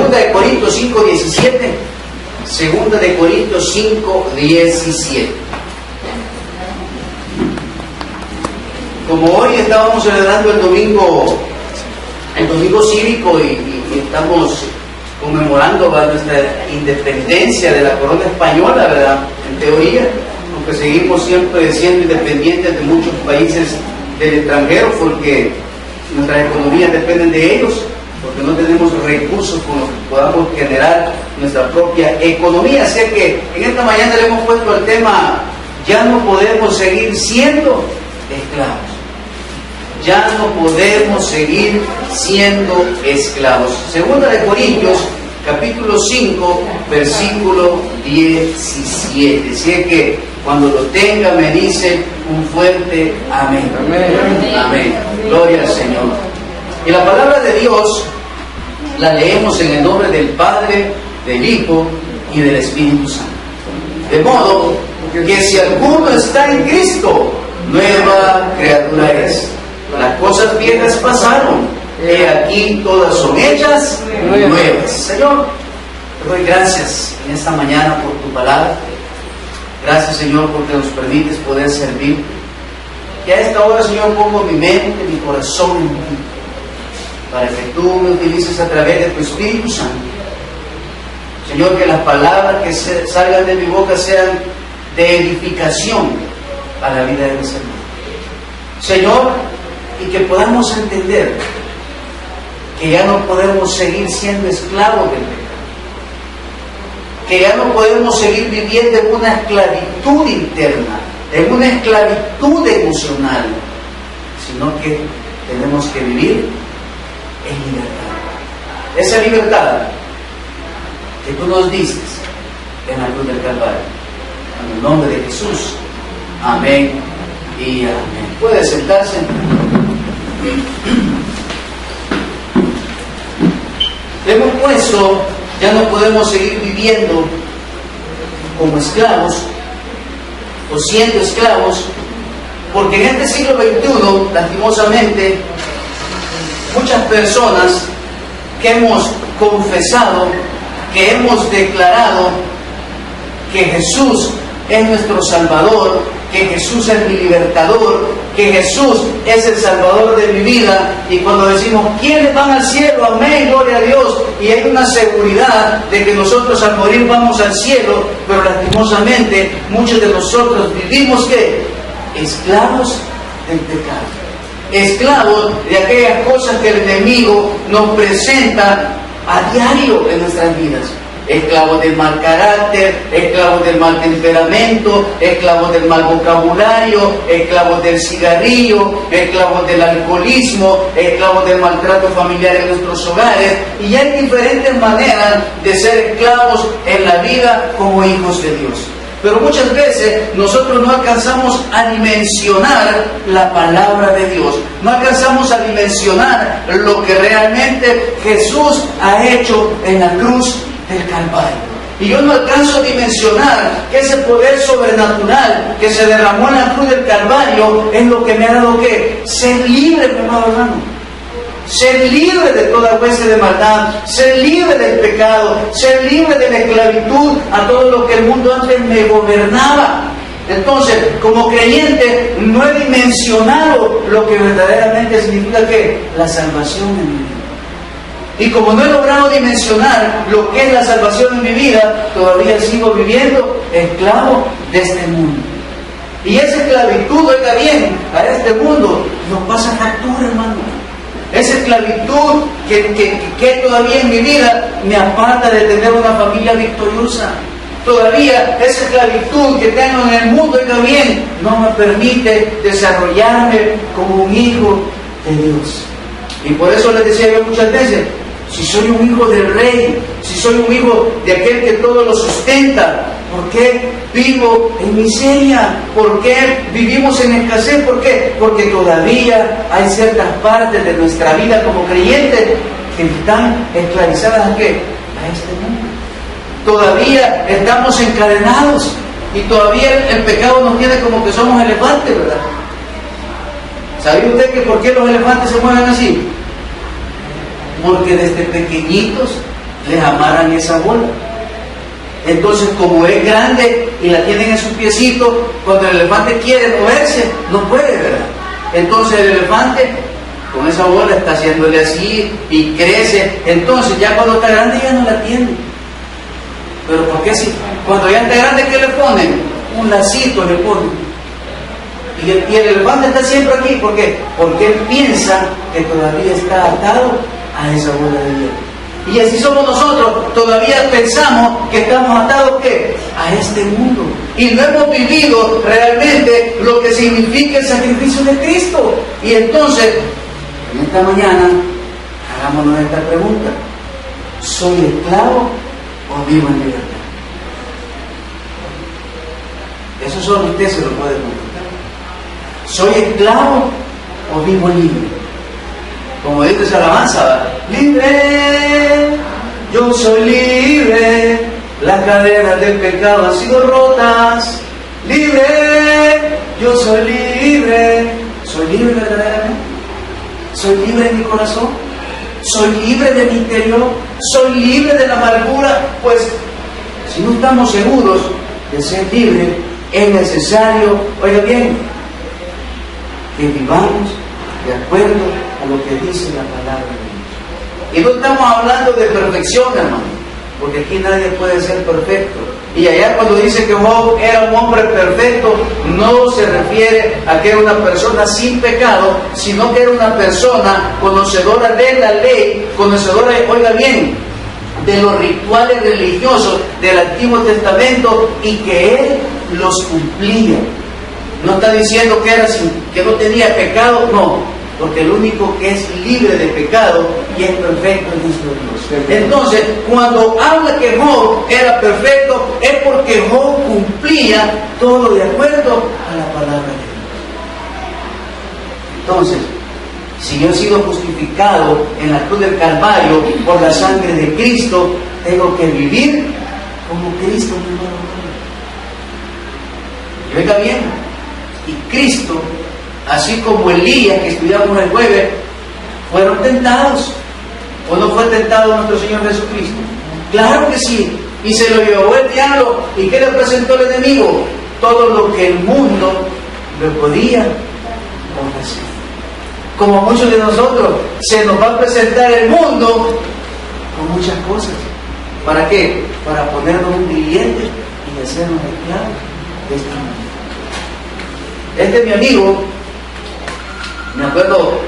Segunda de Corintios 5:17. Segunda de Corintios 5:17. Como hoy estábamos celebrando el domingo cívico y estamos conmemorando nuestra independencia de la corona española, ¿verdad? En teoría, aunque seguimos siempre siendo independientes de muchos países del extranjero, porque nuestras economías dependen de ellos, porque no tenemos recursos con los que podamos generar nuestra propia economía. Así que en esta mañana le hemos puesto el tema: ya no podemos seguir siendo esclavos. Ya no podemos seguir siendo esclavos. Segunda de Corintios, capítulo 5, versículo 17. Así que cuando lo tenga me dice un fuerte amén. Amén. Amén. Gloria al Señor. Y la palabra de Dios la leemos en el nombre del Padre, del Hijo y del Espíritu Santo. De modo que si alguno está en Cristo, nueva criatura es. Las cosas viejas pasaron, he aquí todas son hechas nuevas. Señor, te doy gracias en esta mañana por tu palabra. Gracias, Señor, porque nos permites poder servir. Y a esta hora, Señor, pongo mi mente, mi corazón en ti, para que tú me utilices a través de tu Espíritu Santo. Señor, que las palabras que salgan de mi boca sean de edificación a la vida de mis hermanos. Señor, y que podamos entender que ya no podemos seguir siendo esclavos del pecado, que ya no podemos seguir viviendo en una esclavitud interna, en una esclavitud emocional, sino que tenemos que vivir en libertad. Esa libertad que tú nos diste en la cruz del Calvario. En el nombre de Jesús. Amén y amén. Puede sentarse. Hemos puesto, ya no podemos seguir viviendo como esclavos o siendo esclavos, porque en este siglo XXI, lastimosamente, muchas personas que hemos confesado, que hemos declarado que Jesús es nuestro Salvador, que Jesús es mi libertador, que Jesús es el Salvador de mi vida, y cuando decimos ¿quiénes van al cielo? Amén, gloria a Dios, y hay una seguridad de que nosotros al morir vamos al cielo, pero lastimosamente muchos de nosotros vivimos ¿qué? Esclavos del pecado, esclavos de aquellas cosas que el enemigo nos presenta a diario en nuestras vidas. Esclavos del mal carácter, esclavos del mal temperamento, esclavos del mal vocabulario, esclavos del cigarrillo, esclavos del alcoholismo, esclavos del maltrato familiar en nuestros hogares. Y hay diferentes maneras de ser esclavos en la vida como hijos de Dios. Pero muchas veces nosotros no alcanzamos a dimensionar la palabra de Dios. No alcanzamos a dimensionar lo que realmente Jesús ha hecho en la cruz del Calvario. Y yo no alcanzo a dimensionar que ese poder sobrenatural que se derramó en la cruz del Calvario es lo que me ha dado ¿qué? Ser libre, mi amado hermano. Ser libre de toda hueste de maldad, ser libre del pecado, ser libre de la esclavitud a todo lo que el mundo antes me gobernaba. Entonces, como creyente, no he dimensionado lo que verdaderamente significa ¿qué? La salvación en mi vida. Y como no he logrado dimensionar lo que es la salvación en mi vida, todavía sigo viviendo esclavo de este mundo. Y esa esclavitud, oiga bien, a este mundo nos pasa factura, hermano. Esa esclavitud que todavía en mi vida me aparta de tener una familia victoriosa. Todavía esa esclavitud que tengo en el mundo, oiga bien, no me permite desarrollarme como un hijo de Dios. Y por eso les decía yo muchas veces, si soy un hijo del Rey, si soy un hijo de aquel que todo lo sustenta, ¿por qué vivo en miseria? ¿Por qué vivimos en escasez? ¿Por qué? Porque todavía hay ciertas partes de nuestra vida como creyentes que están esclavizadas ¿a qué? A este mundo. Todavía estamos encadenados y todavía el pecado nos tiene como que somos elefantes, ¿verdad? ¿Sabía usted que por qué los elefantes se mueven así? Porque desde pequeñitos les amarran esa bola. Entonces, como es grande y la tienen en sus piecitos, cuando el elefante quiere moverse, no puede, ¿verdad? Entonces el elefante con esa bola está haciéndole así y crece. Entonces ya cuando está grande ya no la tiene. Pero ¿por qué si cuando ya está grande, qué le ponen? Un lacito le ponen. Y el elefante está siempre aquí. ¿Por qué? Porque él piensa que todavía está atado a esa bola de hielo. Y así somos nosotros, todavía pensamos que estamos atados ¿qué? A este mundo. Y no hemos vivido realmente lo que significa el sacrificio de Cristo. Y entonces, en esta mañana, hagámonos esta pregunta. ¿Soy esclavo o vivo en libertad? Eso solo usted se lo puede contestar. ¿Soy esclavo o vivo libre? Como dice esa alabanza, ¿verdad? Libre, yo soy libre, las cadenas del pecado han sido rotas. Libre, yo soy libre. ¿Soy libre verdaderamente? ¿Soy libre en mi corazón? ¿Soy libre de mi interior? ¿Soy libre de la amargura? Pues, si no estamos seguros de ser libres, es necesario, oiga bien, que vivamos de acuerdo a lo que dice la palabra de Dios. Y no estamos hablando de perfección, hermano, porque aquí nadie puede ser perfecto. Y allá cuando dice que Job era un hombre perfecto, no se refiere a que era una persona sin pecado, sino que era una persona conocedora de la ley, conocedora, oiga bien, de los rituales religiosos del Antiguo Testamento, y que él los cumplía. No está diciendo que era que no tenía pecado, no. Porque el único que es libre de pecado y es perfecto es nuestro Dios. Entonces, cuando habla que Job era perfecto, es porque Job cumplía todo de acuerdo a la palabra de Dios. Entonces, si yo he sido justificado en la cruz del Calvario por la sangre de Cristo, tengo que vivir como Cristo, mi hermano. Y venga bien, y Cristo, así como Elías, que estudiamos el jueves, fueron tentados. ¿O no fue tentado nuestro Señor Jesucristo? Claro que sí. Y se lo llevó el diablo. ¿Y qué le presentó el enemigo? Todo lo que el mundo le podía ofrecer. Como muchos de nosotros, se nos va a presentar el mundo con muchas cosas. ¿Para qué? Para ponernos un billete y hacernos esclavos de este mundo. Este es mi amigo. Me acuerdo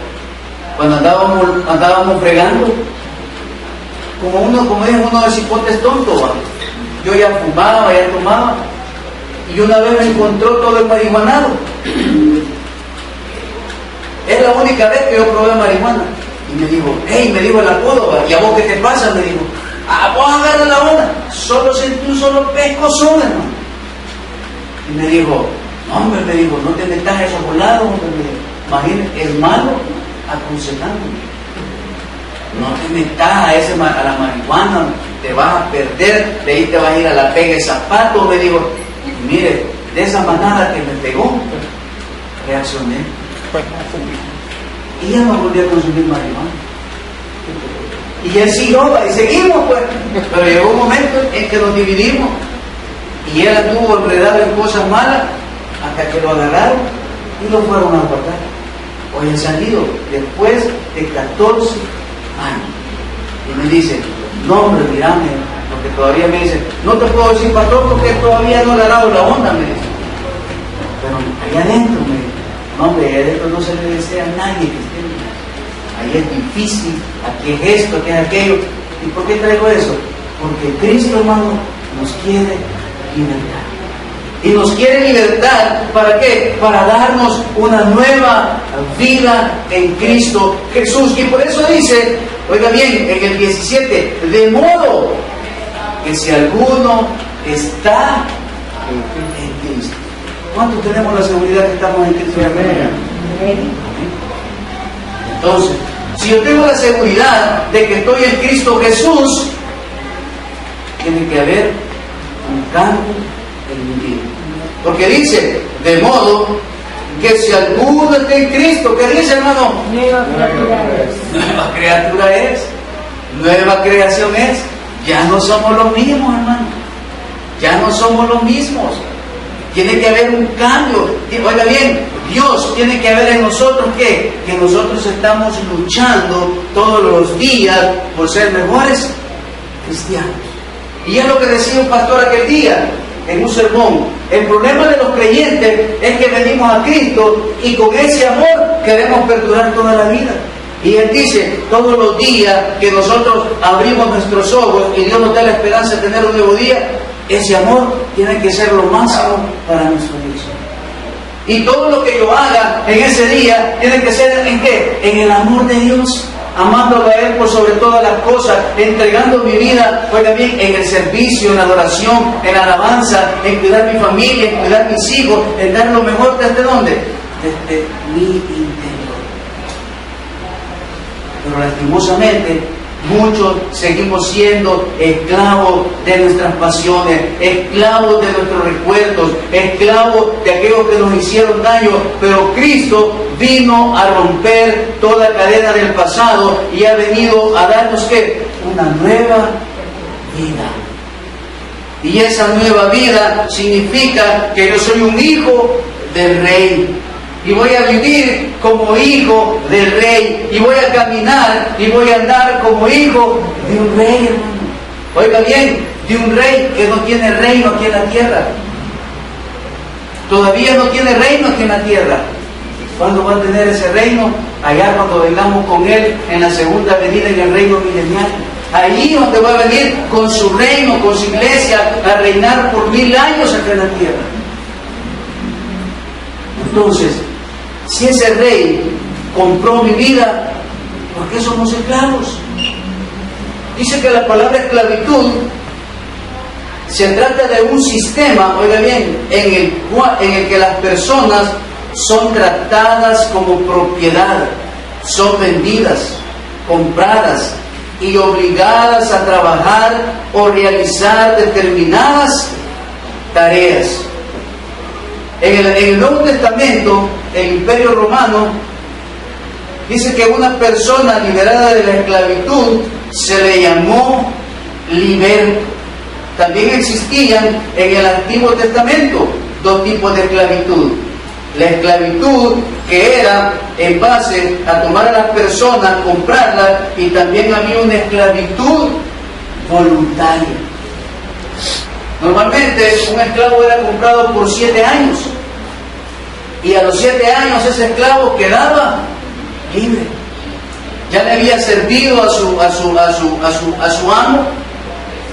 cuando andábamos fregando, como es uno de cipotes tontos, ¿va? Yo ya fumaba, ya tomaba, y una vez me encontró todo el marihuanado. Es la única vez que yo probé marihuana. Y me dijo, hey, me dijo el apodo, ¿va? ¿Y a vos qué te pasa? Me dijo, vos agarras la onda, solo sentí un solo pescozón, hermano. Y me dijo, no, hombre, me dijo, no te metas a esos volados, hombre, me dijo. Imagínate, hermano, aconsejándome. No te metas a la marihuana, te vas a perder, de ahí te vas a ir a la pega de zapatos. Me dijo, y mire, de esa manada que me pegó, reaccioné. Y ya no volví a consumir marihuana. Y él siguió, y seguimos, pues. Pero llegó un momento en que nos dividimos. Y él estuvo enredado en cosas malas hasta que lo agarraron y lo fueron a guardar. Hoy he salido después de 14 años. Y me dice, no, hombre, mírame, porque todavía me dice, no te puedo decir pastor porque todavía no le ha dado la onda, me dice. Pero allá adentro, me dice, no, hombre, allá adentro no se le desea a nadie que esté. Ahí es difícil, aquí es esto, aquí es aquello. ¿Y por qué traigo eso? Porque Cristo, hermano, nos quiere libertad. Y nos quiere libertad, ¿para qué? Para darnos una nueva vida en Cristo Jesús. Y por eso dice, oiga bien, en el 17, de modo que si alguno está en Cristo. ¿Cuántos tenemos la seguridad que estamos en Cristo? Amén. Entonces, si yo tengo la seguridad de que estoy en Cristo Jesús, tiene que haber un cambio en mi vida. Porque dice, de modo que si alguno está en Cristo, ¿qué dice, hermano? Nueva criatura es. Nueva creación es. ya no somos los mismos, hermano. Ya no somos los mismos. Tiene que haber un cambio. Oiga bien, Dios tiene que haber en nosotros ¿qué? Que nosotros estamos luchando todos los días por ser mejores cristianos. Y es lo que decía un pastor aquel día en un sermón. El problema de los creyentes es que venimos a Cristo y con ese amor queremos perdurar toda la vida. Y Él dice, todos los días que nosotros abrimos nuestros ojos y Dios nos da la esperanza de tener un nuevo día, ese amor tiene que ser lo máximo para nuestro Dios. Y todo lo que yo haga en ese día tiene que ser ¿en qué? En el amor de Dios, amándolo a Él por sobre todas las cosas, entregando mi vida, oiga bien, en el servicio, en la adoración, en la alabanza, en cuidar mi familia, en cuidar mis hijos, en dar lo mejor ¿desde dónde? Desde mi interior. Pero lastimosamente muchos seguimos siendo esclavos de nuestras pasiones, esclavos de nuestros recuerdos, esclavos de aquellos que nos hicieron daño, pero Cristo vino a romper toda cadena del pasado y ha venido a darnos ¿qué? Una nueva vida. Y esa nueva vida significa que yo soy un hijo del Rey. Y voy a vivir como hijo del Rey. Y voy a caminar y voy a andar como hijo de un Rey, hermano. Oiga bien, de un Rey que no tiene reino aquí en la tierra. Todavía no tiene reino aquí en la tierra. ¿Cuándo va a tener ese reino? Allá cuando vengamos con Él en la segunda venida en el reino milenial. Ahí donde va a venir con su reino, con su iglesia, a reinar por 1000 años acá en la tierra. Entonces, si ese Rey compró mi vida, ¿por qué somos esclavos? Dice que la palabra esclavitud se trata de un sistema, oiga bien, en el que las personas son tratadas como propiedad, son vendidas, compradas y obligadas a trabajar o realizar determinadas tareas. En el Nuevo Testamento, el Imperio Romano dice que una persona liberada de la esclavitud se le llamó liberto. También existían en el Antiguo Testamento 2 tipos de esclavitud. La esclavitud que era en base a tomar a las personas, comprarlas, y también había una esclavitud voluntaria. Normalmente un esclavo era comprado por 7 años y a los 7 años ese esclavo quedaba libre. Ya le había servido a su amo.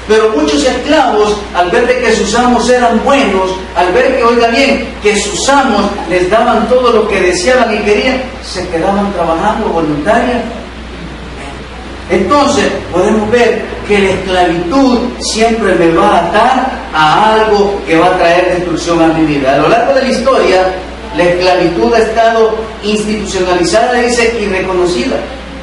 Pero muchos esclavos, al ver de que sus amos eran buenos, al ver que, oiga bien, que sus amos les daban todo lo que deseaban y querían, se quedaban trabajando voluntariamente. Entonces podemos ver que la esclavitud siempre me va a atar a algo que va a traer destrucción a mi vida. A lo largo de la historia, la esclavitud ha estado institucionalizada, dice, y reconocida.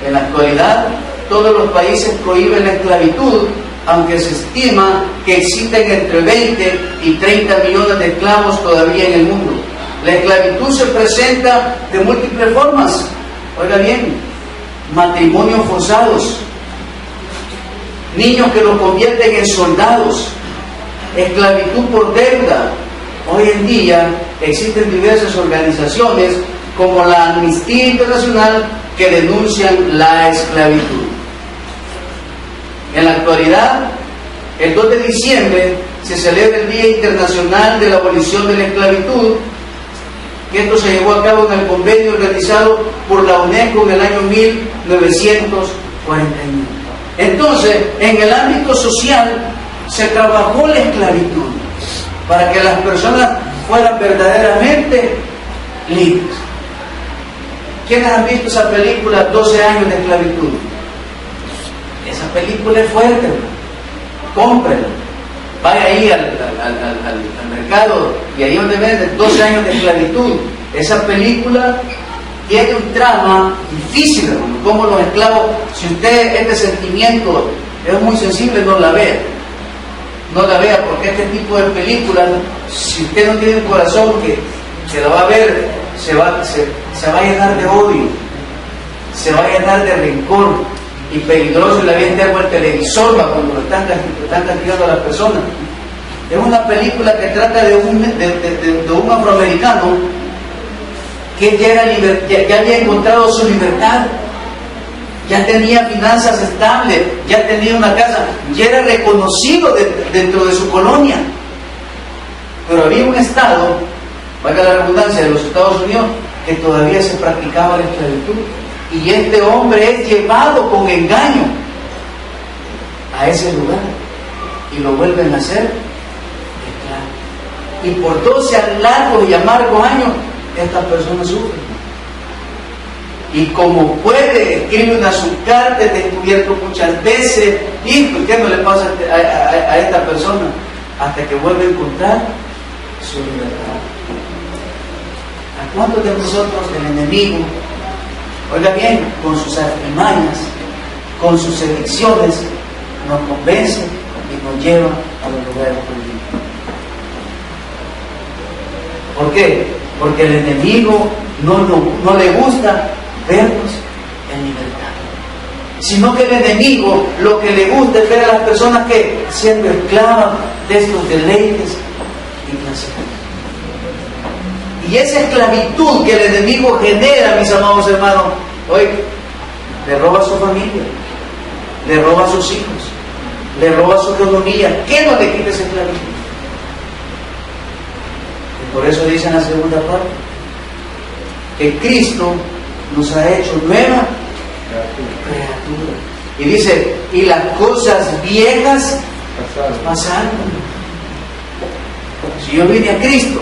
En la actualidad, todos los países prohíben la esclavitud, aunque se estima que existen entre 20 y 30 millones de esclavos todavía en el mundo. La esclavitud se presenta de múltiples formas. Oiga bien, matrimonios forzados, niños que los convierten en soldados, esclavitud por deuda. Hoy en día existen diversas organizaciones como la Amnistía Internacional que denuncian la esclavitud. En la actualidad, el 2 de diciembre se celebra el Día Internacional de la Abolición de la Esclavitud, que esto se llevó a cabo en el convenio realizado por la UNESCO en el año 1941. Entonces, en el ámbito social se trabajó la esclavitud para que las personas fueran verdaderamente libres. ¿Quiénes han visto esa película 12 años de esclavitud? Esa película es fuerte, cómprela. Vaya ahí al mercado y ahí donde venden 12 años de esclavitud. Esa película tiene un trama difícil, hermano. Como los esclavos, si usted este sentimiento es muy sensible, no la vea. No la vea, porque este tipo de películas, si usted no tiene el corazón que la va a ver, se va a llenar de odio, se va a llenar de rencor. y peligroso, y le avienta agua al televisor cuando están castigando a las personas. Es una película que trata de un afroamericano que ya había encontrado su libertad, ya tenía finanzas estables, ya tenía una casa, ya era reconocido dentro de su colonia. Pero había un estado, valga la redundancia, de los Estados Unidos, que todavía se practicaba la esclavitud. Y este hombre es llevado con engaño a ese lugar y lo vuelven a hacer esclavo. Y por 12 largos y amargos años, esta persona sufre. Y como puede, escribe su carta, descubierto muchas veces, y ¿por qué no le pasa a esta persona? Hasta que vuelve a encontrar su libertad. ¿A cuántos de nosotros el enemigo, oiga bien, con sus artimañas, con sus seducciones, nos convence y nos lleva a los lugares prohibidos? ¿Por qué? Porque el enemigo no le gusta vernos en libertad, sino que el enemigo lo que le gusta es ver a las personas que siendo esclavas de estos deleites y placeres. Y esa esclavitud que el enemigo genera, mis amados hermanos, hoy le roba a su familia, le roba a sus hijos, le roba su economía. ¿Qué no le quita esa esclavitud? Y por eso dice en la segunda parte que Cristo nos ha hecho nueva criatura. Y dice, y las cosas viejas pasaron. Si yo vine a Cristo,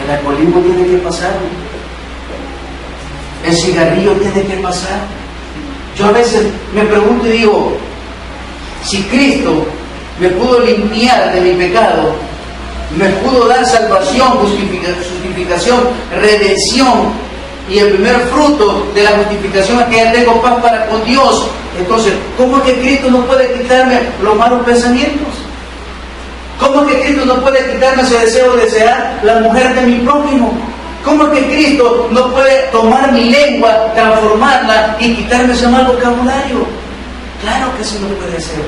el alcoholismo tiene que pasar, el cigarrillo tiene que pasar. Yo a veces me pregunto y digo, si Cristo me pudo limpiar de mi pecado, me pudo dar salvación, justificación, redención, y el primer fruto de la justificación es que ya tengo paz para con Dios, entonces, ¿cómo es que Cristo no puede quitarme los malos pensamientos? ¿Cómo es que Cristo no puede quitarme ese deseo de desear la mujer de mi prójimo? ¿Cómo es que Cristo no puede tomar mi lengua, transformarla y quitarme ese mal vocabulario? Claro que sí lo puede hacer,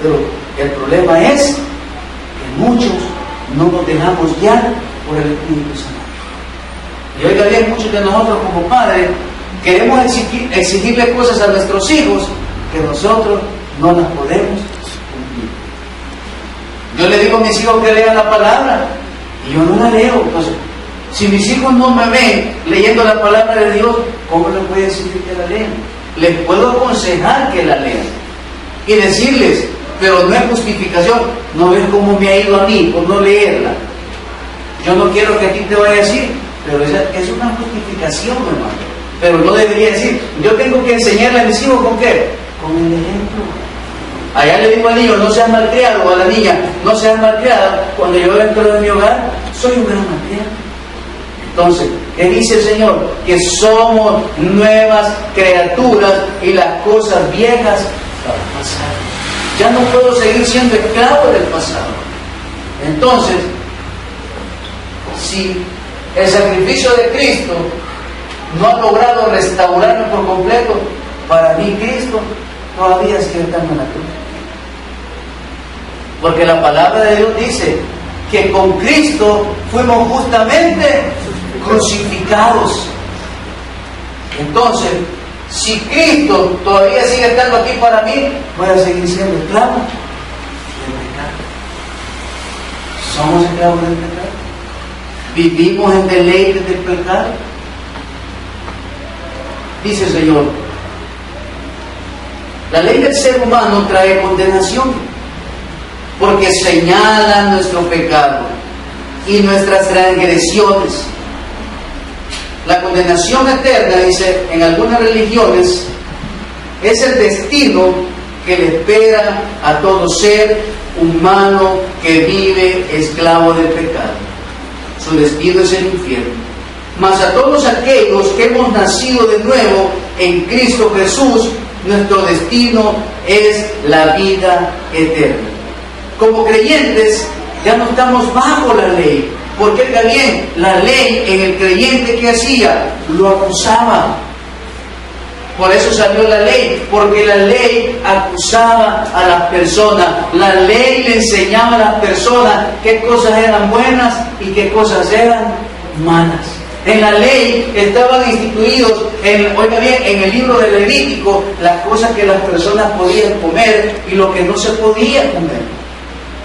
pero el problema es que muchos no nos dejamos guiar por el Espíritu Santo. Y hoy también muchos de nosotros como padres queremos exigirle cosas a nuestros hijos que nosotros no las podemos cumplir. Yo le digo a mis hijos que lean la palabra y yo no la leo. Entonces, si mis hijos no me ven leyendo la palabra de Dios, ¿cómo les voy a decir que la lean? Les puedo aconsejar que la lean y decirles, pero no es justificación. ¿No ves cómo me ha ido a mí por no leerla? Yo no quiero que a ti te vaya a decir, pero esa es una justificación, hermano. Pero no debería decir, yo tengo que enseñarle a mis hijos ¿con qué? Con el ejemplo. Allá le digo al niño, no seas malcriado, o a la niña, no seas malcriada. Cuando yo entro de mi hogar, soy un gran malcriado. Entonces, ¿qué dice el Señor? Que somos nuevas criaturas y las cosas viejas pasaron. Ya no puedo seguir siendo esclavo del pasado. Entonces, si el sacrificio de Cristo no ha logrado restaurarme por completo, para mí Cristo todavía sigue estando en la cruz. Porque la palabra de Dios dice que con Cristo fuimos justamente crucificados. Entonces, si Cristo todavía sigue estando aquí para mí, voy a seguir siendo esclavo del pecado. Somos esclavos del pecado. Vivimos en deleite del pecado. Dice el Señor, la ley del ser humano trae condenación, porque señala nuestro pecado y nuestras transgresiones. La condenación eterna, dice, en algunas religiones, es el destino que le espera a todo ser humano que vive esclavo del pecado. Su destino es el infierno. Mas a todos aquellos que hemos nacido de nuevo en Cristo Jesús, nuestro destino es la vida eterna. Como creyentes, ya no estamos bajo la ley. Porque también la ley en el creyente que hacía, lo acusaba. Por eso salió la ley, porque la ley acusaba a las personas, la ley le enseñaba a las personas qué cosas eran buenas y qué cosas eran malas. En la ley estaban instituidos, oiga bien, en el libro de Levítico, las cosas que las personas podían comer y lo que no se podía comer.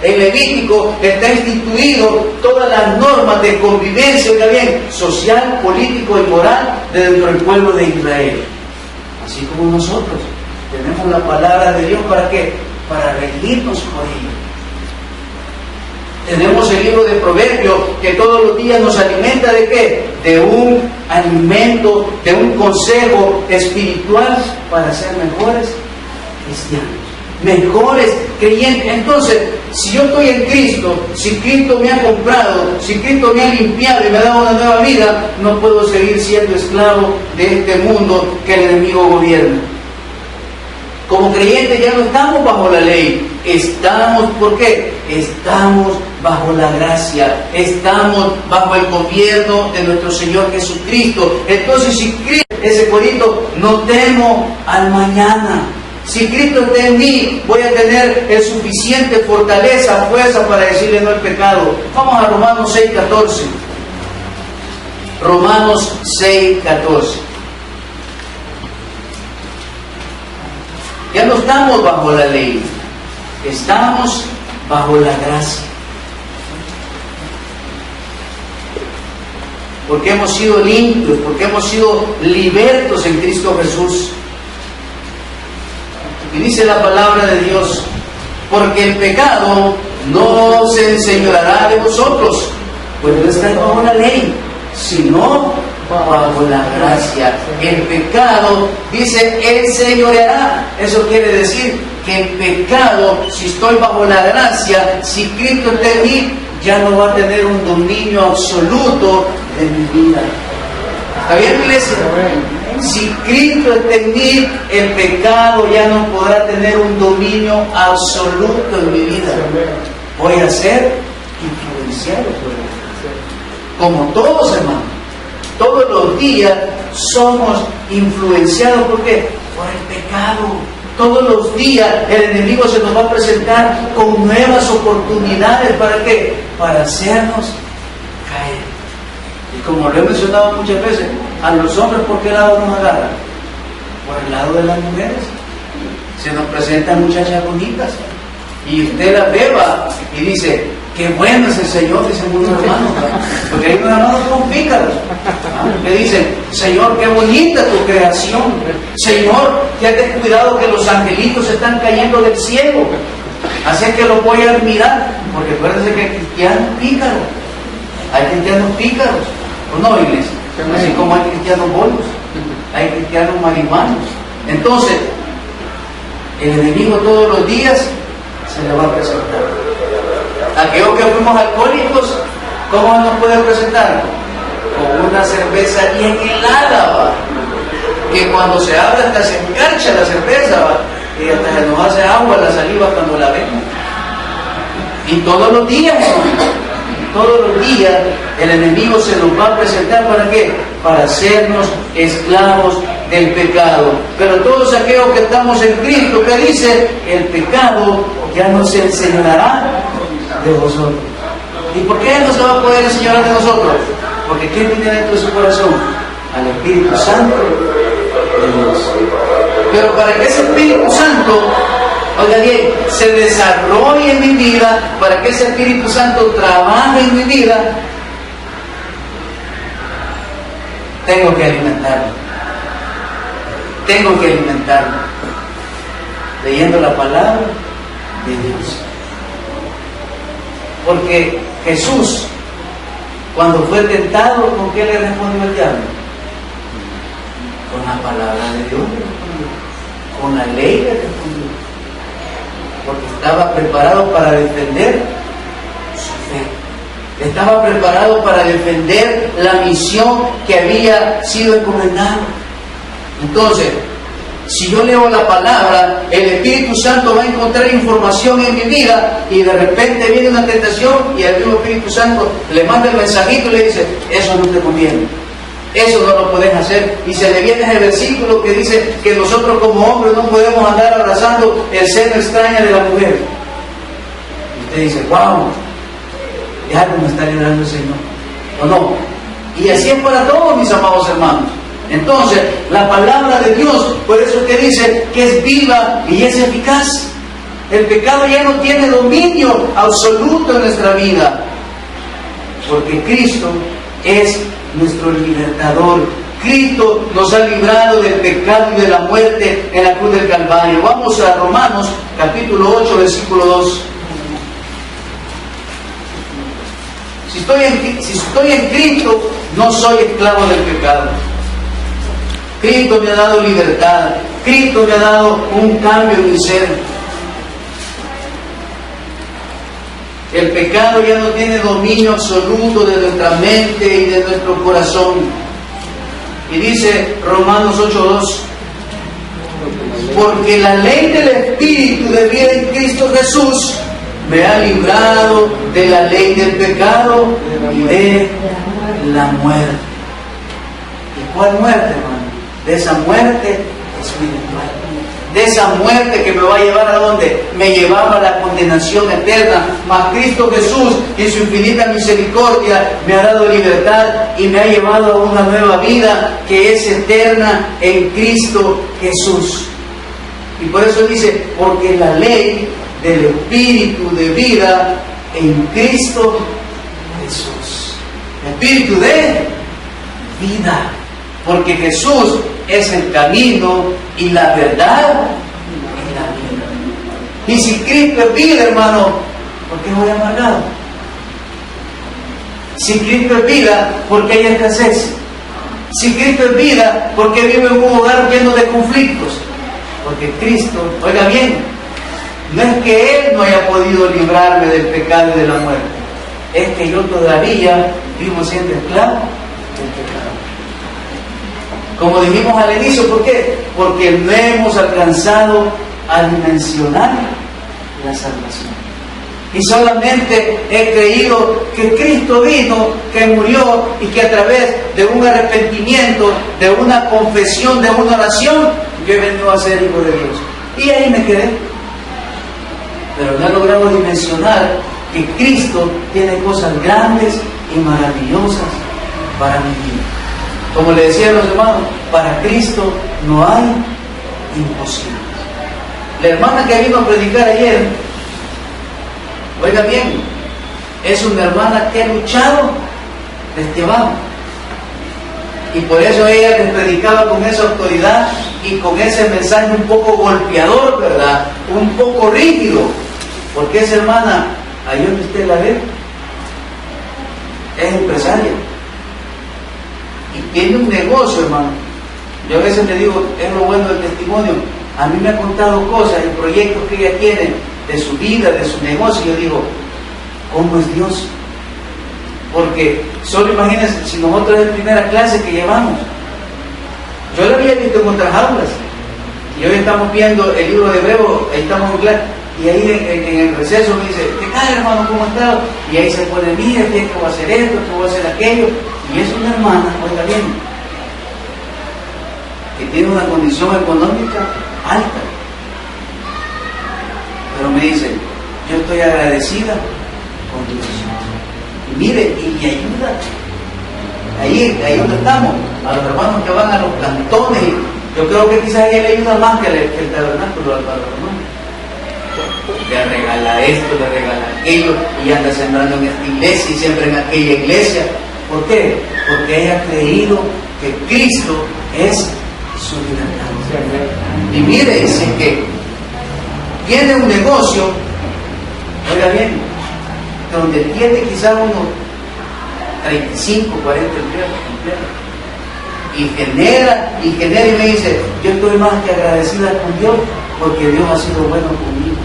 En Levítico está instituido todas las normas de convivencia, oiga bien, social, político y moral dentro del pueblo de Israel. Así como nosotros tenemos la palabra de Dios, ¿para qué? Para regirnos por ella. Tenemos el libro de Proverbios que todos los días nos alimenta ¿de qué? De un alimento, de un consejo espiritual para ser mejores cristianos, mejores creyentes. Entonces, si yo estoy en Cristo, si Cristo me ha comprado, si Cristo me ha limpiado y me ha dado una nueva vida, no puedo seguir siendo esclavo de este mundo que el enemigo gobierna. Como creyentes ya no estamos bajo la ley, estamos, ¿por qué? Estamos bajo la gracia, estamos bajo el gobierno de nuestro Señor Jesucristo. Entonces, si Cristo, ese corito, no temo al mañana. Si Cristo está en mí, voy a tener el suficiente fortaleza, fuerza para decirle no al pecado. Vamos a Romanos 6:14. Romanos 6:14. Ya no estamos bajo la ley, estamos bajo la gracia. Porque hemos sido limpios, porque hemos sido libertos en Cristo Jesús. Y dice la palabra de Dios, porque el pecado no se enseñoreará de vosotros, pues no estáis bajo la ley, sino bajo la gracia. El pecado, dice, enseñoreará. Eso quiere decir que el pecado, si estoy bajo la gracia, si Cristo está en mí, ya no va a tener un dominio absoluto de mi vida. ¿Está bien, iglesia? Si Cristo está en mí, el pecado ya no podrá tener un dominio absoluto en mi vida. Voy a ser influenciado por él. Como todos, hermanos. Todos los días somos influenciados. ¿Por qué? Por el pecado. Todos los días el enemigo se nos va a presentar con nuevas oportunidades. ¿Para qué? Para hacernos caer. Y como lo he mencionado muchas veces, a los hombres, ¿por qué lado nos agarran? Por el lado de las mujeres. Se nos presentan muchachas bonitas y usted las beba y dice, qué bueno es el Señor, dicen muchos hermanos, porque hay unos hermanos que son pícaros, que dicen, Señor, qué bonita tu creación, Señor, ya te has cuidado que los angelitos están cayendo del cielo, así que los voy a admirar, porque acuérdense que hay cristianos pícaros, hay cristianos pícaros, ¿o no, iglesia? Así como hay cristianos bolos, hay cristianos marihuanos. Entonces, el enemigo todos los días se le va a presentar. Aquellos que fuimos alcohólicos, ¿cómo nos puede presentar? Con una cerveza bien helada, ¿va? Que cuando se abre hasta se engancha la cerveza, ¿va? Y hasta se nos hace agua la saliva cuando la vemos. Y todos los días, todos los días el enemigo se nos va a presentar. ¿Para qué? Para hacernos esclavos del pecado. Pero todos aquellos que estamos en Cristo, ¿qué dice? El pecado ya no se enseñará de vosotros. ¿Y por qué no se va a poder enseñar de nosotros? Porque ¿quién tiene dentro de su corazón? Al Espíritu Santo de Dios. Pero para que ese Espíritu Santo, oiga bien, se desarrolle en mi vida, para que ese Espíritu Santo trabaje en mi vida, tengo que alimentarlo. Tengo que alimentarlo. Leyendo la palabra de Dios. Porque Jesús, cuando fue tentado, ¿con qué le respondió el diablo? Con la palabra de Dios, con la ley le respondió. Porque estaba preparado para defender su fe. Estaba preparado para defender la misión que había sido encomendada. Entonces, si yo leo la palabra, el Espíritu Santo va a encontrar información en mi vida y de repente viene una tentación y el mismo Espíritu Santo le manda el mensajito y le dice, eso no te conviene, Eso no lo puedes hacer. Y se le viene ese versículo que dice que nosotros como hombres no podemos andar abrazando el seno extraño de la mujer. Y usted dice, wow, ya algo me está librando el Señor. ¿O no? Y así es para todos, mis amados hermanos. Entonces, la palabra de Dios, por eso que dice que es viva y es eficaz. El pecado ya no tiene dominio absoluto en nuestra vida, porque Cristo es nuestro libertador. Cristo nos ha librado del pecado y de la muerte en la cruz del Calvario. Vamos a Romanos capítulo 8, versículo 2. Si estoy en Cristo, no soy esclavo del pecado. Cristo me ha dado libertad. Cristo me ha dado un cambio en mi ser. El pecado ya no tiene dominio absoluto de nuestra mente y de nuestro corazón. Y dice Romanos 8:2, porque la ley del Espíritu de vida en Cristo Jesús me ha librado de la ley del pecado y de la muerte. ¿Y cuál muerte, hermano? De esa muerte espiritual. De esa muerte que me va a llevar a ¿dónde? Me llevaba a la condenación eterna. Mas Cristo Jesús, en su infinita misericordia, me ha dado libertad y me ha llevado a una nueva vida que es eterna en Cristo Jesús. Y por eso dice, porque la ley del Espíritu de vida en Cristo Jesús. Espíritu de vida. Porque Jesús es el camino y la verdad y la vida. Y si Cristo es vida, hermano, ¿por qué voy amargado? Si Cristo es vida, ¿por qué hay escasez? Si Cristo es vida, ¿por qué vivo en un hogar lleno de conflictos? Porque Cristo, oiga bien, no es que Él no haya podido librarme del pecado y de la muerte, es que yo todavía vivo siendo esclavo del pecado. Como dijimos al inicio, ¿por qué? Porque no hemos alcanzado a dimensionar la salvación. Y solamente he creído que Cristo vino, que murió y que a través de un arrepentimiento, de una confesión, de una oración, yo he venido a ser hijo de Dios. Y ahí me quedé. Pero no he logrado dimensionar que Cristo tiene cosas grandes y maravillosas para mi vida. Como le decía a los hermanos, para Cristo no hay imposibles. La hermana que vino a predicar ayer, oiga bien, es una hermana que ha luchado desde abajo. Y por eso ella les predicaba con esa autoridad y con ese mensaje un poco golpeador, ¿verdad? Un poco rígido. Porque esa hermana, ahí donde usted la ve, es empresaria. Y tiene un negocio, hermano. Yo a veces le digo, es lo bueno del testimonio. A mí me ha contado cosas y proyectos que ella tiene de su vida, de su negocio. Y yo digo, ¿cómo es Dios? Porque solo imagínense, si nosotros en primera clase que llevamos, yo lo había visto en otras aulas. Y hoy estamos viendo el libro de Hebreo, ahí estamos en clase. Y ahí en el receso me dice, ¿qué tal, hermano? ¿Cómo estás? Y ahí se pone, mira, que voy a hacer esto, que voy a hacer aquello. Y es una hermana, oiga bien, que tiene una condición económica alta. Pero me dice, yo estoy agradecida con Dios. Y mire, y me ayuda. Ahí donde estamos, a los hermanos que van a los cantones. Yo creo que quizás ella le ayuda más que el tabernáculo a los hermanos. Le regala esto, le regala aquello, y anda sembrando en esta iglesia y siempre en aquella iglesia. ¿Por qué? Porque ella ha creído que Cristo es su libertador. Y mire, dice que tiene un negocio, oiga bien, donde tiene quizás unos 35, 40 empleados. Y genera y me dice, yo estoy más que agradecida con Dios porque Dios ha sido bueno conmigo.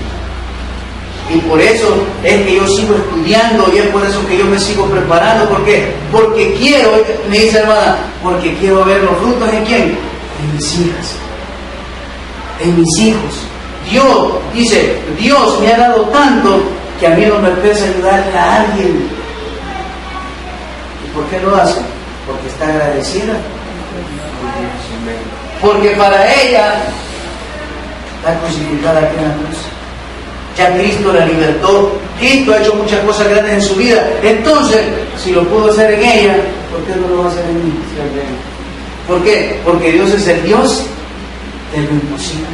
Y por eso es que yo sigo estudiando y es por eso que yo me sigo preparando. ¿Por qué? Porque quiero, me dice hermana, porque quiero ver los frutos en quién, en mis hijas, en mis hijos. Dios, dice, Dios me ha dado tanto que a mí no me pesa ayudarle a alguien. ¿Y por qué lo hace? Porque está agradecida. Porque para ella está crucificada aquí en la cruz. Ya Cristo la libertó. Cristo ha hecho muchas cosas grandes en su vida. Entonces, si lo pudo hacer en ella, ¿por qué no lo va a hacer en mí? ¿Por qué? Porque Dios es el Dios de lo imposible.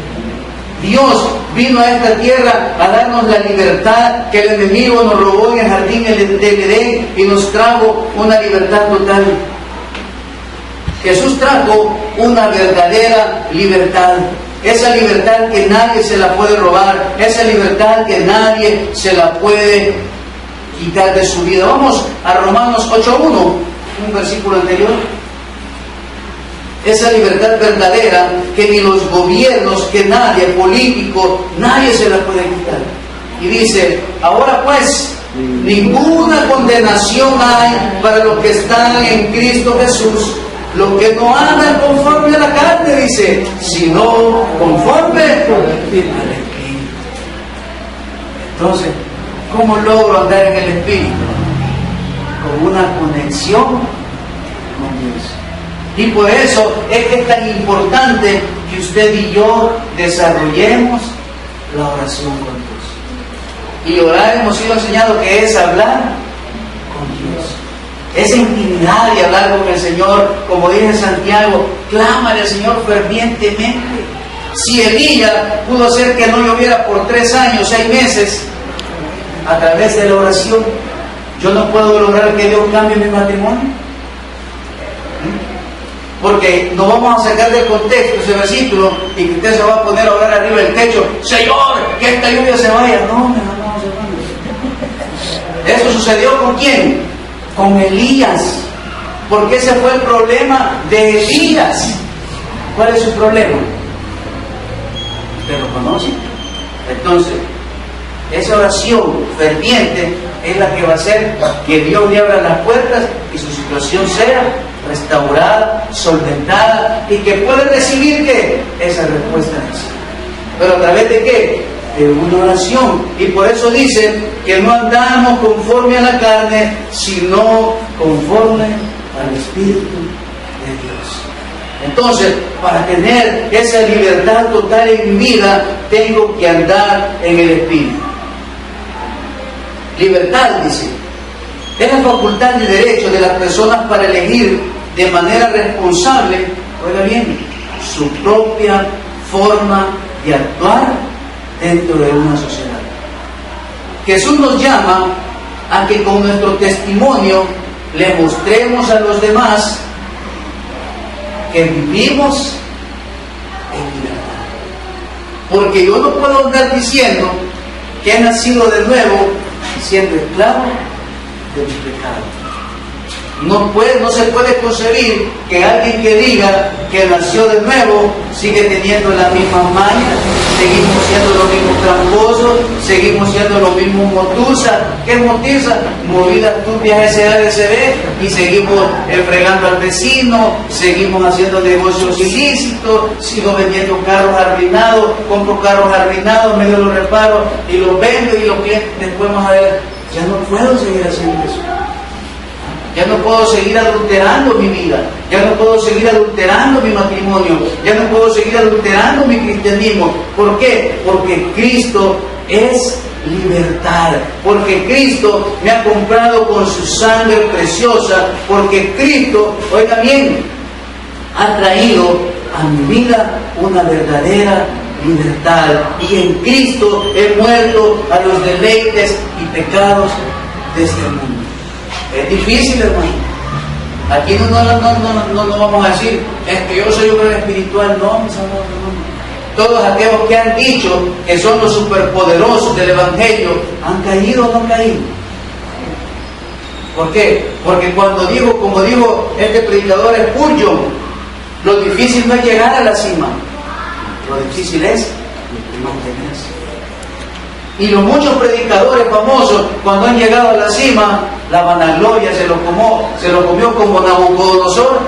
Dios vino a esta tierra a darnos la libertad que el enemigo nos robó en el jardín del Edén y nos trajo una libertad total. Jesús trajo una verdadera libertad. Esa libertad que nadie se la puede robar, esa libertad que nadie se la puede quitar de su vida. Vamos a Romanos 8:1, un versículo anterior. Esa libertad verdadera que ni los gobiernos, que nadie, político, nadie se la puede quitar. Y dice, ahora pues, ninguna condenación hay para los que están en Cristo Jesús. Los que no andan conforme a la carne, dice, sino conforme al Espíritu. Entonces, ¿cómo logro andar en el Espíritu? Con una conexión con Dios. Y por eso es que es tan importante que usted y yo desarrollemos la oración con Dios. Y orar hemos sido enseñados que es hablar con Dios. Esa intimidad de hablar con el Señor, como dice Santiago, clámale al Señor fervientemente. Si Elías pudo hacer que no lloviera por 3 años, 6 meses, a través de la oración, yo no puedo lograr que Dios cambie mi matrimonio. Porque no vamos a sacar del contexto ese versículo y que usted se va a poner a orar arriba del techo, Señor, que esta lluvia se vaya. No, mis amados hermanos. ¿Eso sucedió con quién? Con Elías. Porque ese fue el problema de Elías. ¿Cuál es su problema? ¿Usted lo conoce? Entonces, esa oración ferviente es la que va a hacer que Dios le abra las puertas y su situación sea restaurada, solventada y que pueda recibir ¿qué? Esa respuesta de sí. ¿Pero a través de qué? De una oración. Y por eso dice que no andamos conforme a la carne, sino conforme al Espíritu de Dios. Entonces, para tener esa libertad total en mi vida, tengo que andar en el Espíritu. Libertad, dice, es la facultad y derecho de las personas para elegir de manera responsable, oiga bien, su propia forma de actuar dentro de una sociedad. Jesús nos llama a que con nuestro testimonio le mostremos a los demás que vivimos en libertad. Porque yo no puedo andar diciendo que he nacido de nuevo siendo esclavo de mi pecado. No se puede concebir que alguien que diga que nació de nuevo sigue teniendo las mismas mañas, seguimos siendo los mismos tramposos, seguimos siendo los mismos motusas. ¿Qué es motiza? Movidas turbias SADCB, y seguimos fregando al vecino, seguimos haciendo negocios ilícitos, sigo vendiendo carros arruinados, compro carros arruinados, medio los reparo y los vendo, y los clientes después vamos a ver, ya no puedo seguir haciendo eso. Ya no puedo seguir adulterando mi vida, ya no puedo seguir adulterando mi matrimonio, ya no puedo seguir adulterando mi cristianismo. ¿Por qué? Porque Cristo es libertad, porque Cristo me ha comprado con su sangre preciosa, porque Cristo, oiga bien, ha traído a mi vida una verdadera libertad, y en Cristo he muerto a los deleites y pecados de este mundo. Es difícil, hermano. Aquí no vamos a decir, es que yo soy un hombre espiritual. No, mis amados hermanos. Todos aquellos que han dicho que son los superpoderosos del Evangelio, ¿han caído o no han caído? ¿Por qué? Porque cuando digo, como digo este predicador Spurgeon, lo difícil no es llegar a la cima, lo difícil es mantenerse. Y los muchos predicadores famosos, cuando han llegado a la cima, la vanagloria se lo comió como Nabucodonosor,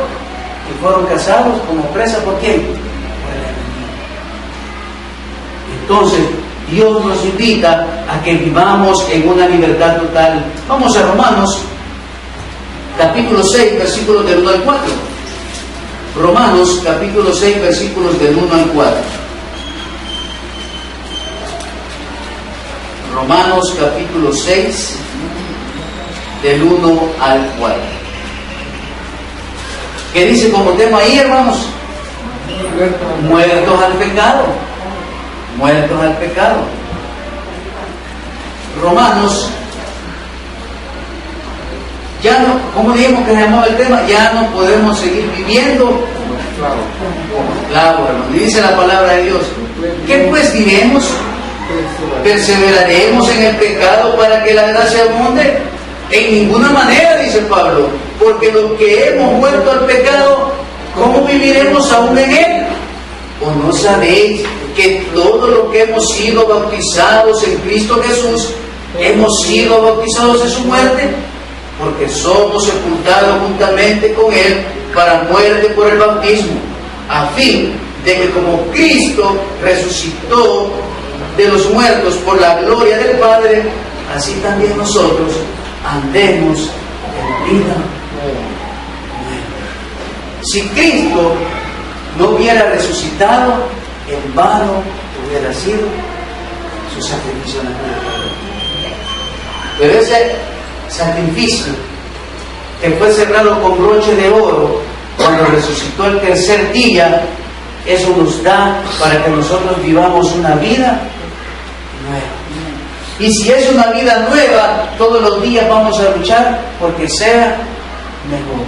y fueron cazados como presa. ¿Por quién? Por el enemigo. Entonces, Dios nos invita a que vivamos en una libertad total. Vamos a Romanos, capítulo 6, versículos del 1 al 4. Romanos, capítulo 6, versículos del 1 al 4. Romanos, capítulo 6, del 1 al 4. ¿Qué dice como tema ahí, hermanos? Muertos al pecado. Muertos al pecado. Romanos, ya no, ¿cómo dijimos que se llamaba el tema? Ya no podemos seguir viviendo como esclavos, hermanos. Dice la palabra de Dios. ¿Qué pues diremos? ¿Perseveraremos en el pecado para que la gracia abunde? En ninguna manera, dice Pablo, porque los que hemos muerto al pecado, ¿cómo viviremos aún en él? ¿O no sabéis que todos los que hemos sido bautizados en Cristo Jesús, hemos sido bautizados en su muerte? Porque somos sepultados juntamente con él para muerte por el bautismo, a fin de que como Cristo resucitó de los muertos por la gloria del Padre, así también nosotros andemos en vida nueva. Si Cristo no hubiera resucitado, en vano hubiera sido su sacrificio en la cruz. Pero ese sacrificio que fue cerrado con broche de oro cuando resucitó el tercer día, eso nos da para que nosotros vivamos una vida nueva. Y si es una vida nueva, todos los días vamos a luchar porque sea mejor.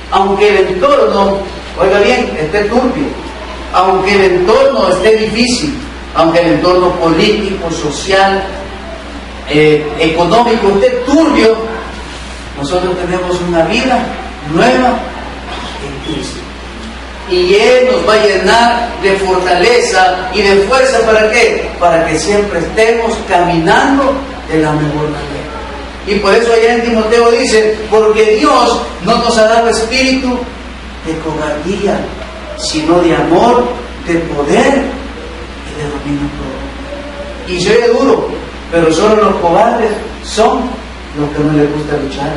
Aunque el entorno, oiga bien, esté turbio, aunque el entorno esté difícil, aunque el entorno político, social, económico esté turbio, nosotros tenemos una vida nueva en Cristo. Y Él nos va a llenar de fortaleza y de fuerza. ¿Para qué? Para que siempre estemos caminando de la mejor manera. Y por eso allá en Timoteo dice, porque Dios no nos ha dado espíritu de cobardía, sino de amor, de poder y de dominio propio. Y se oye duro, pero solo los cobardes son los que no les gusta luchar.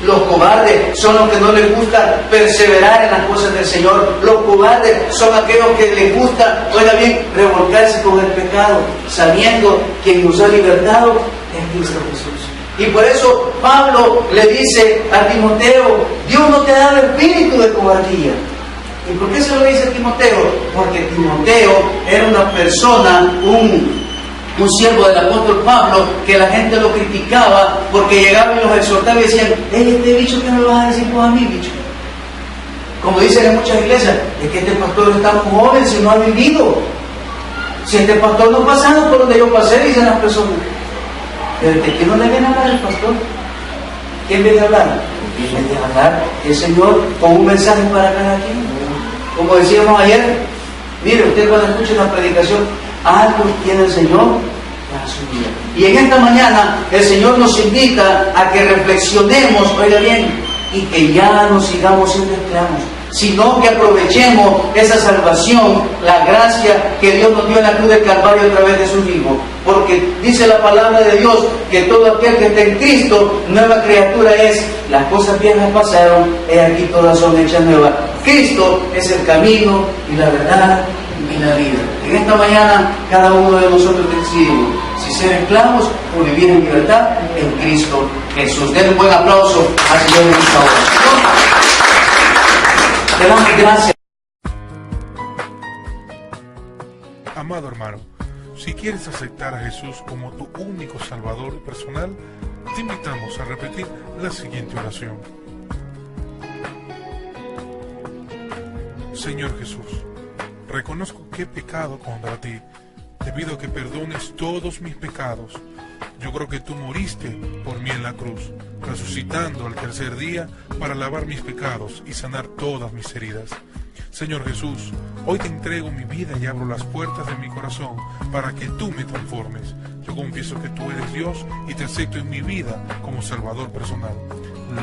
Los cobardes son los que no les gusta perseverar en las cosas del Señor. Los cobardes son aquellos que les gusta, oiga bien, revolcarse con el pecado, sabiendo que nos ha libertado en Cristo Jesús. Y por eso Pablo le dice a Timoteo, Dios no te ha dado espíritu de cobardía. ¿Y por qué se lo dice a Timoteo? Porque Timoteo era una persona, un siervo del apóstol Pablo, que la gente lo criticaba porque llegaba y los exhortaba y decían, este bicho, ¿qué me vas a decir vos a mí, bicho? Como dicen en muchas iglesias, es que este pastor está muy joven, si no ha vivido. Si este pastor no ha pasado por donde yo pasé, dicen las personas. Pero ¿de qué no le viene a hablar el pastor? ¿Quién viene a hablar? Viene a hablar el Señor con un mensaje para cada quien. Como decíamos ayer, mire, usted cuando escuche una predicación, algo tiene el Señor para su vida. Y en esta mañana el Señor nos invita a que reflexionemos, oiga bien, y que ya no sigamos siendo esclavos, sino que aprovechemos esa salvación, la gracia que Dios nos dio en la cruz del Calvario a través de su Hijo. Porque dice la palabra de Dios que todo aquel que está en Cristo, nueva criatura es. Las cosas viejas pasaron, y aquí todas son hechas nuevas. Cristo es el camino y la verdad y la vida. En esta mañana cada uno de nosotros decidimos si ser esclavos o vivir en libertad en Cristo Jesús. Den un buen aplauso al Señor en esta hora. Te damos gracias. Amado hermano, si quieres aceptar a Jesús como tu único Salvador personal, te invitamos a repetir la siguiente oración. Señor Jesús, reconozco que he pecado contra ti, te pido que perdones todos mis pecados. Yo creo que tú moriste por mí en la cruz, resucitando al tercer día para lavar mis pecados y sanar todas mis heridas. Señor Jesús, hoy te entrego mi vida y abro las puertas de mi corazón para que tú me transformes. Yo confieso que tú eres Dios y te acepto en mi vida como Salvador personal.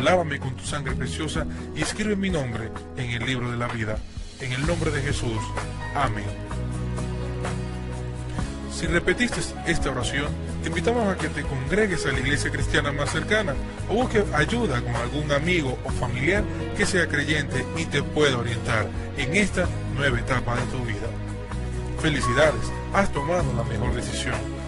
Lávame con tu sangre preciosa y escribe mi nombre en el libro de la vida. En el nombre de Jesús. Amén. Si repetiste esta oración, te invitamos a que te congregues a la iglesia cristiana más cercana o busque ayuda con algún amigo o familiar que sea creyente y te pueda orientar en esta nueva etapa de tu vida. Felicidades, has tomado la mejor decisión.